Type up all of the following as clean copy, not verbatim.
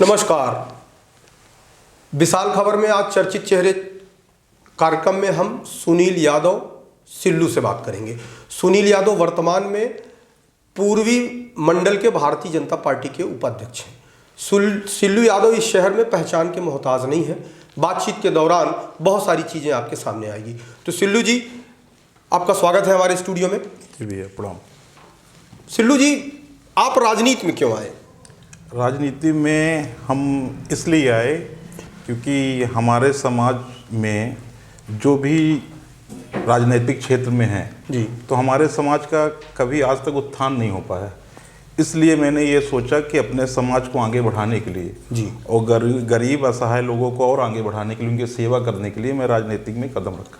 नमस्कार। विशाल खबर में आज चर्चित चेहरे कार्यक्रम में हम सुनील यादव सिल्लू से बात करेंगे। सुनील यादव वर्तमान में पूर्वी मंडल के भारतीय जनता पार्टी के उपाध्यक्ष हैं। सिल्लू यादव इस शहर में पहचान के मोहताज नहीं है। बातचीत के दौरान बहुत सारी चीज़ें आपके सामने आएगी। तो सिल्लू जी, आपका स्वागत है हमारे स्टूडियो में। जी भैया, प्रणाम। सिल्लू जी, आप राजनीति में क्यों आए? राजनीति में हम इसलिए आए क्योंकि हमारे समाज में जो भी राजनीतिक क्षेत्र में हैं जी, तो हमारे समाज का कभी आज तक उत्थान नहीं हो पाया। इसलिए मैंने ये सोचा कि अपने समाज को आगे बढ़ाने के लिए जी और गरीब असहाय लोगों को और आगे बढ़ाने के लिए, उनकी सेवा करने के लिए मैं राजनीतिक में कदम रखा।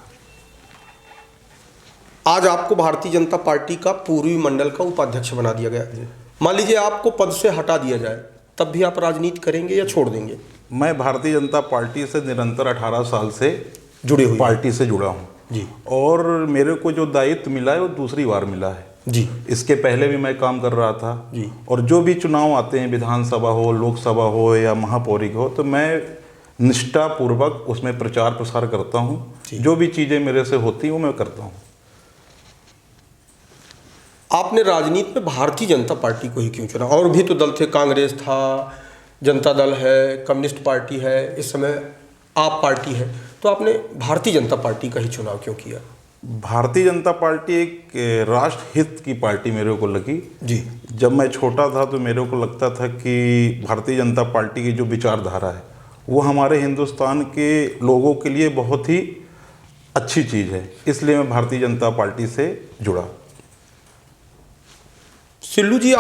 आज आपको भारतीय जनता पार्टी का पूर्वी मंडल का उपाध्यक्ष बना दिया गया। मान लीजिए आपको पद से हटा दिया जाए, तब भी आप राजनीति करेंगे या छोड़ देंगे? मैं भारतीय जनता पार्टी से निरंतर 18 साल से जुड़े हुए पार्टी से जुड़ा हूँ जी। और मेरे को जो दायित्व मिला है वो दूसरी बार मिला है जी। इसके पहले भी मैं काम कर रहा था जी। और जो भी चुनाव आते हैं, विधानसभा हो, लोकसभा हो या महापौरिक हो, तो मैं निष्ठापूर्वक उसमें प्रचार प्रसार करता हूँ। जो भी चीज़ें मेरे से होती हैं वो मैं करता हूँ। आपने राजनीति में भारतीय जनता पार्टी को ही क्यों चुना? और भी तो दल थे, कांग्रेस था, जनता दल है, कम्युनिस्ट पार्टी है, इस समय आप पार्टी है, तो आपने भारतीय जनता पार्टी का ही चुनाव क्यों किया? भारतीय जनता पार्टी एक राष्ट्र हित की पार्टी मेरे को लगी जी। जब मैं छोटा था तो मेरे को लगता था कि भारतीय जनता पार्टी की जो विचारधारा है वो हमारे हिंदुस्तान के लोगों के लिए बहुत ही अच्छी चीज़ है, इसलिए मैं भारतीय जनता पार्टी से जुड़ा। सिल्लू जी,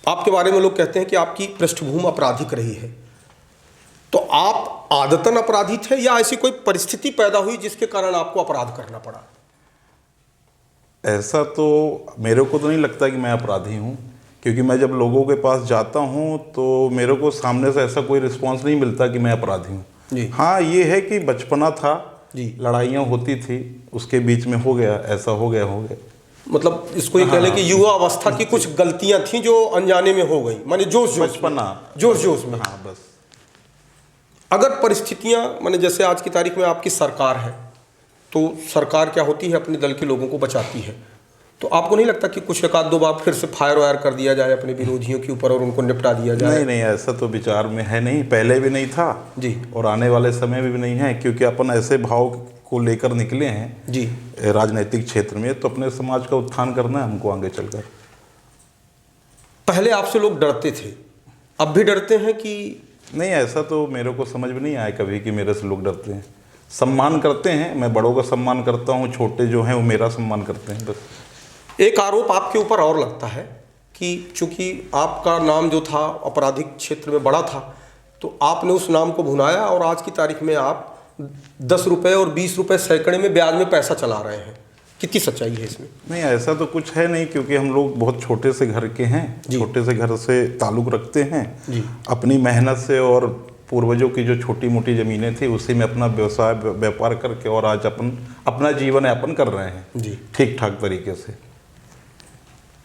आपके बारे में लोग कहते हैं कि आपकी पृष्ठभूमि आपराधिक रही है, तो आप आदतन अपराधी थे या ऐसी कोई परिस्थिति पैदा हुई जिसके कारण आपको अपराध करना पड़ा? ऐसा तो मेरे को तो नहीं लगता कि मैं अपराधी हूँ, क्योंकि मैं जब लोगों के पास जाता हूँ तो मेरे को सामने से ऐसा कोई रिस्पांस नहीं मिलता कि मैं अपराधी हूँ। हाँ, ये है कि बचपना था जी, लड़ाइयाँ होती थी, उसके बीच में हो गया, ऐसा हो गया। मतलब इसको ये कह लें कि युवा अवस्था की कुछ गलतियां थी जो अनजाने में हो गई, माने जोश में। हाँ, बस। अगर परिस्थितियां, माने जैसे आज की तारीख में आपकी सरकार है, तो सरकार क्या होती है, अपने दल के लोगों को बचाती है, तो आपको नहीं लगता कि कुछ एक आध दो बार फिर से फायर वायर कर दिया जाए अपने विरोधियों के ऊपर और उनको निपटा दिया जाए? नहीं, ऐसा तो विचार में है नहीं, पहले भी नहीं था जी और आने वाले समय में भी नहीं है, क्योंकि अपन ऐसे भाव को लेकर निकले हैं जी राजनीतिक क्षेत्र में, तो अपने समाज का उत्थान करना है हमको आगे चलकर। पहले आपसे लोग डरते थे, अब भी डरते हैं कि नहीं? ऐसा तो मेरे को समझ में नहीं आया कभी कि मेरे से लोग डरते हैं। सम्मान करते हैं, मैं बड़ों का सम्मान करता हूँ, छोटे जो हैं वो मेरा सम्मान करते हैं, बस। एक आरोप आपके ऊपर और लगता है कि चूंकि आपका नाम जो था आपराधिक क्षेत्र में बड़ा था, तो आपने उस नाम को भुनाया और आज की तारीख में आप 10 रुपये और 20 रुपये सैकड़े में ब्याज में पैसा चला रहे हैं। कितनी सच्चाई है इसमें? नहीं, ऐसा तो कुछ है नहीं, क्योंकि हम लोग बहुत छोटे से घर के हैं, छोटे से घर से ताल्लुक़ रखते हैं जी। अपनी मेहनत से और पूर्वजों की जो छोटी मोटी ज़मीनें थी उसी में अपना व्यवसाय व्यापार करके और आज अपना जीवन यापन कर रहे हैं जी, ठीक ठाक तरीके से।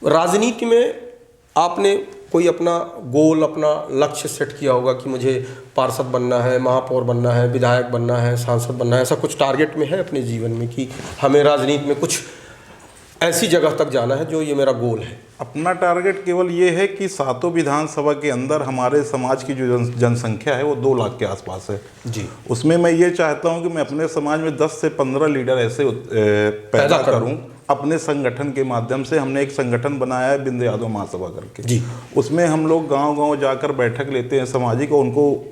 राजनीति में आपने कोई अपना गोल, अपना लक्ष्य सेट किया होगा कि मुझे पार्षद बनना है, महापौर बनना है, विधायक बनना है, सांसद बनना है, ऐसा कुछ टारगेट में है अपने जीवन में कि हमें राजनीति में कुछ ऐसी जगह तक जाना है जो ये मेरा गोल है? अपना टारगेट केवल ये है कि 7 विधानसभा के अंदर हमारे समाज की जो जनसंख्या है वो 2 लाख के आसपास है जी। उसमें मैं ये चाहता हूँ कि मैं अपने समाज में 10 से 15 लीडर ऐसे पैदा करूँ अपने संगठन के माध्यम से। हमने एक संगठन बनाया है बिंद यादव महासभा करके जी। उसमें हम लोग गांव-गांव जाकर बैठक लेते हैं सामाजिक, और उनको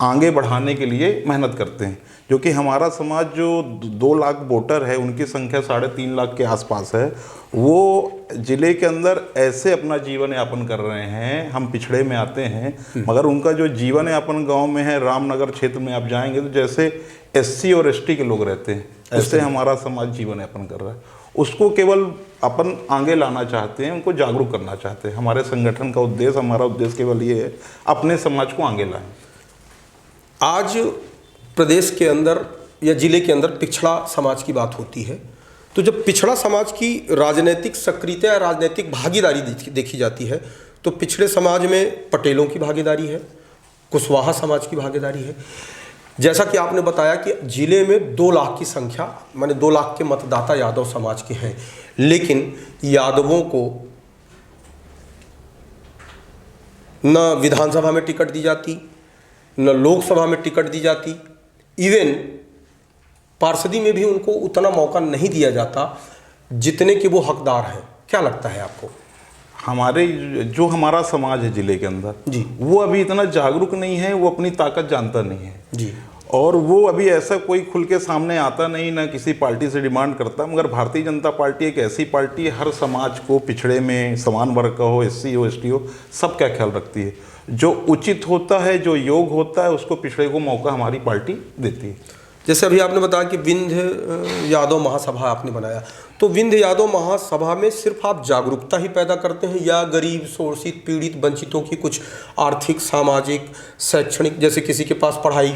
आगे बढ़ाने के लिए मेहनत करते हैं, जो कि हमारा समाज जो 2 लाख वोटर है उनकी संख्या 3.5 लाख के आसपास है, वो जिले के अंदर ऐसे अपना जीवन यापन कर रहे हैं। हम पिछड़े में आते हैं मगर उनका जो जीवन यापन गांव में है, रामनगर क्षेत्र में आप जाएंगे तो जैसे SC और ST के लोग रहते हैं, ऐसे हमारा समाज जीवन यापन कर रहा है। उसको केवल अपन आगे लाना चाहते हैं, उनको जागरूक करना चाहते हैं। हमारे संगठन का उद्देश्य, हमारा उद्देश्य केवल ये है, अपने समाज को आगे लाएं। आज प्रदेश के अंदर या जिले के अंदर पिछड़ा समाज की बात होती है, तो जब पिछड़ा समाज की राजनीतिक सक्रियता या राजनीतिक भागीदारी देखी जाती है, तो पिछड़े समाज में पटेलों की भागीदारी है, कुशवाहा समाज की भागीदारी है। जैसा कि आपने बताया कि जिले में 2 लाख की संख्या, माने 2 लाख के मतदाता यादव समाज के हैं, लेकिन यादवों को न विधानसभा में टिकट दी जाती, न लोकसभा में टिकट दी जाती, इवन पार्षदी में भी उनको उतना मौका नहीं दिया जाता जितने कि वो हकदार हैं। क्या लगता है आपको? हमारे जो हमारा समाज है जिले के अंदर जी, वो अभी इतना जागरूक नहीं है, वो अपनी ताकत जानता नहीं है जी, और वो अभी ऐसा कोई खुल के सामने आता नहीं, ना किसी पार्टी से डिमांड करता। मगर भारतीय जनता पार्टी एक ऐसी पार्टी है, हर समाज को, पिछड़े में समान वर्ग का हो, एससी हो, एसटी हो, सबका ख्याल रखती है। जो उचित होता है, जो योग होता है, उसको पिछड़े को मौका हमारी पार्टी देती है। जैसे अभी आपने बताया कि विंध्य यादव महासभा आपने बनाया, तो विंध्य यादव महासभा में सिर्फ आप जागरूकता ही पैदा करते हैं या गरीब, शोषित, पीड़ित, वंचितों की कुछ आर्थिक, सामाजिक, शैक्षणिक, जैसे किसी के पास पढ़ाई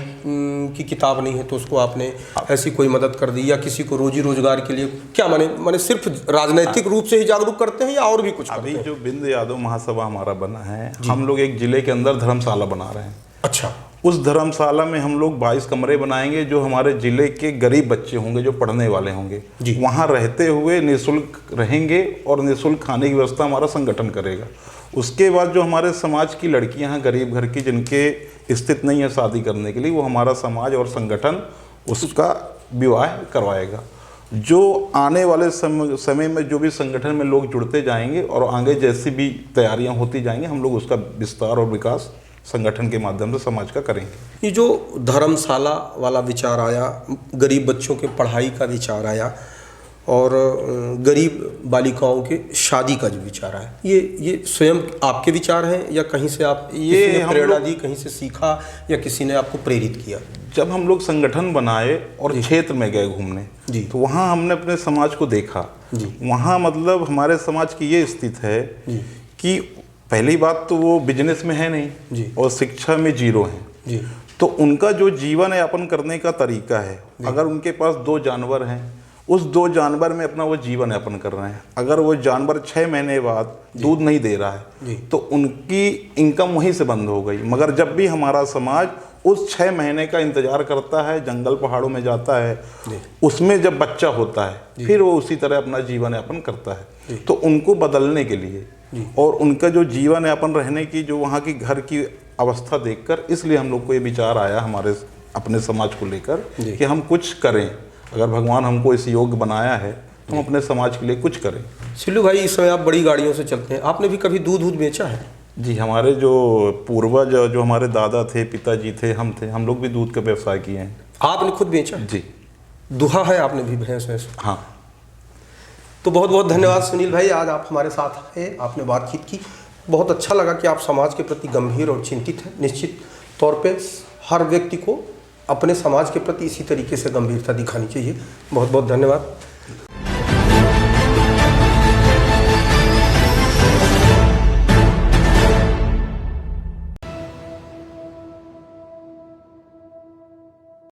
की किताब नहीं है तो उसको आपने ऐसी कोई मदद कर दी, या किसी को रोजी रोजगार के लिए क्या माने सिर्फ राजनीतिक रूप से ही जागरूक करते हैं या और भी कुछ? अभी जो विंध्य यादव महासभा हमारा बना है, हम लोग एक जिले के अंदर धर्मशाला बना रहे हैं। अच्छा। उस धर्मशाला में हम लोग 22 कमरे बनाएंगे, जो हमारे जिले के गरीब बच्चे होंगे, जो पढ़ने वाले होंगे, वहाँ रहते हुए निःशुल्क रहेंगे और निःशुल्क खाने की व्यवस्था हमारा संगठन करेगा। उसके बाद जो हमारे समाज की लड़कियां हैं गरीब घर की, जिनके स्थिति नहीं है शादी करने के लिए, वो हमारा समाज और संगठन उसका विवाह करवाएगा। जो आने वाले समय में जो भी संगठन में लोग जुड़ते जाएंगे और आगे जैसी भी तैयारियां होती जाएंगी, हम लोग उसका विस्तार और विकास संगठन के माध्यम से समाज का करेंगे। ये जो धर्मशाला वाला विचार आया, गरीब बच्चों के पढ़ाई का विचार आया और गरीब बालिकाओं के शादी का जो विचार आया, ये स्वयं आपके विचार हैं या कहीं से आप ये प्रेरणा दी, कहीं से सीखा या किसी ने आपको प्रेरित किया? जब हम लोग संगठन बनाए और क्षेत्र में गए घूमने, तो वहाँ हमने अपने समाज को देखा। वहाँ मतलब हमारे समाज की ये स्थिति है कि पहली बात तो वो बिजनेस में है नहीं और शिक्षा में 0 है। तो उनका जो जीवन यापन करने का तरीका है, अगर उनके पास 2 जानवर हैं, उस 2 जानवर में अपना वो जीवन यापन कर रहे हैं। अगर वो जानवर 6 महीने बाद दूध नहीं दे रहा है तो उनकी इनकम वहीं से बंद हो गई। मगर जब भी हमारा समाज उस 6 महीने का इंतजार करता है, जंगल पहाड़ों में जाता है, उसमें जब बच्चा होता है फिर वो उसी तरह अपना जीवन यापन करता है। तो उनको बदलने के लिए और उनका जो जीवन यापन रहने की, जो वहाँ की घर की अवस्था देखकर, इसलिए हम लोग को ये विचार आया हमारे अपने समाज को लेकर कि हम कुछ करें। अगर भगवान हमको इस योग्य बनाया है तो हम अपने समाज के लिए कुछ करें। सिल्लू भाई, इस समय आप बड़ी गाड़ियों से चलते हैं, आपने भी कभी दूध बेचा है? जी, हमारे जो पूर्वज, जो हमारे दादा थे, पिताजी थे, हम लोग भी दूध का व्यवसाय किए हैं। आपने खुद बेचा? जी। दुहा है आपने भी भैंस? हाँ। तो बहुत बहुत धन्यवाद सुनील भाई, आज आप हमारे साथ आए, आपने बातचीत की। बहुत अच्छा लगा कि आप समाज के प्रति गंभीर और चिंतित हैं। निश्चित तौर पे हर व्यक्ति को अपने समाज के प्रति इसी तरीके से गंभीरता दिखानी चाहिए। बहुत बहुत धन्यवाद।